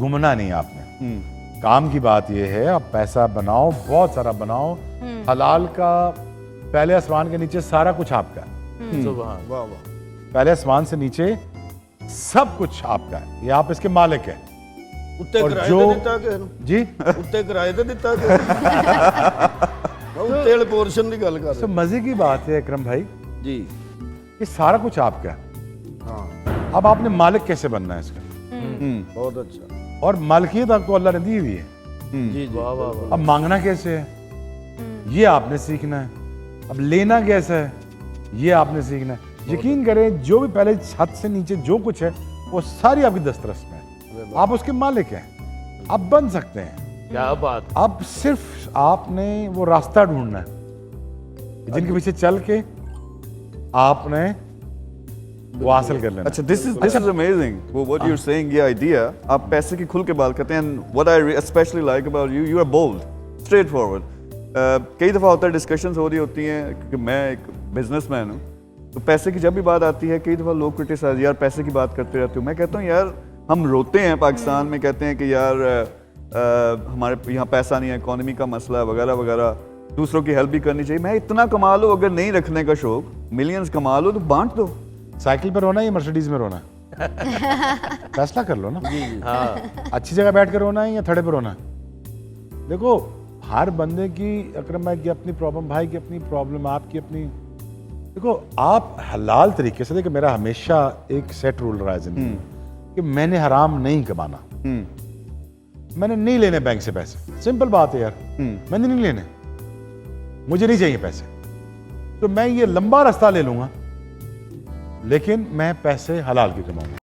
घूमना नहीं आपने। काम की बात यह है, आप पैसा बनाओ, बहुत सारा बनाओ। हलाल का पहले आसमान के नीचे सारा कुछ आपका है। सुभान वाह वाह। पहले आसमान से नीचे सब कुछ आपका है, ये आप इसके मालिक हैं। उत्ते और किराए जो ते दिता कि जी उत्ते किराए ते दिता कि उत्ते वाले पोर्शन की गल कर तो मजे की बात है अकरम भाई, जी। ये सारा कुछ आपका है। हाँ अब आपने मालिक कैसे बनना है इसका, बहुत अच्छा। और मालिकियत आपको अल्लाह ने दी हुई है। जी जी वाह वाह वाह। अब मांगना कैसे है ये आपने सीखना है, अब लेना कैसा है ये आपने सीखना है। यकीन करें, जो भी पहले छत से नीचे जो कुछ है वो सारी आपकी दस्तरस में है, आप उसके मालिक हैं, आप बन सकते हैं। क्या बात। अब सिर्फ आपने वो रास्ता ढूंढना है जिनके पीछे चल के आपने वो हासिल कर लेना। अच्छा, this is amazing. Well, what you're saying, ये idea, आप पैसे की खुल के बात करते हैं, and what I especially like about you, you are bold, straightforward. कई दफ़ा होता है डिस्कशंस हो रही होती हैं, क्योंकि मैं एक बिजनेसमैन हूँ, तो पैसे की जब भी बात आती है, कई दफ़ा लोग क्रिटिसाइज, यार पैसे की बात करते रहते हो। मैं कहता हूँ यार, हम रोते हैं पाकिस्तान में, कहते हैं कि यार हमारे यहाँ पैसा नहीं है, इकोनॉमी का मसला है वगैरह वगैरह, दूसरों की हेल्प भी करनी चाहिए। मैं इतना कमा लो, अगर नहीं रखने का शौक, मिलियंस कमा लो तो बांट दो। साइकिल पर रोना है या मर्सिडीज में रोना है फैसला कर लो ना। हाँ अच्छी जगह बैठ कर रोना है या थड़े पर रोना है। देखो, हर बंदे की, अकरम भाई की अपनी प्रॉब्लम, भाई की अपनी प्रॉब्लम, आपकी अपनी। देखो, आप हलाल तरीके से, देखो मेरा हमेशा एक सेट रूल रहा है जिंदगी कि मैंने हराम नहीं कमाना, मैंने नहीं लेने बैंक से पैसे। सिंपल बात है यार, मैंने नहीं लेने, मुझे नहीं चाहिए पैसे, तो मैं ये लंबा रास्ता ले लूंगा, लेकिन मैं पैसे हलाल के कमाऊंगा।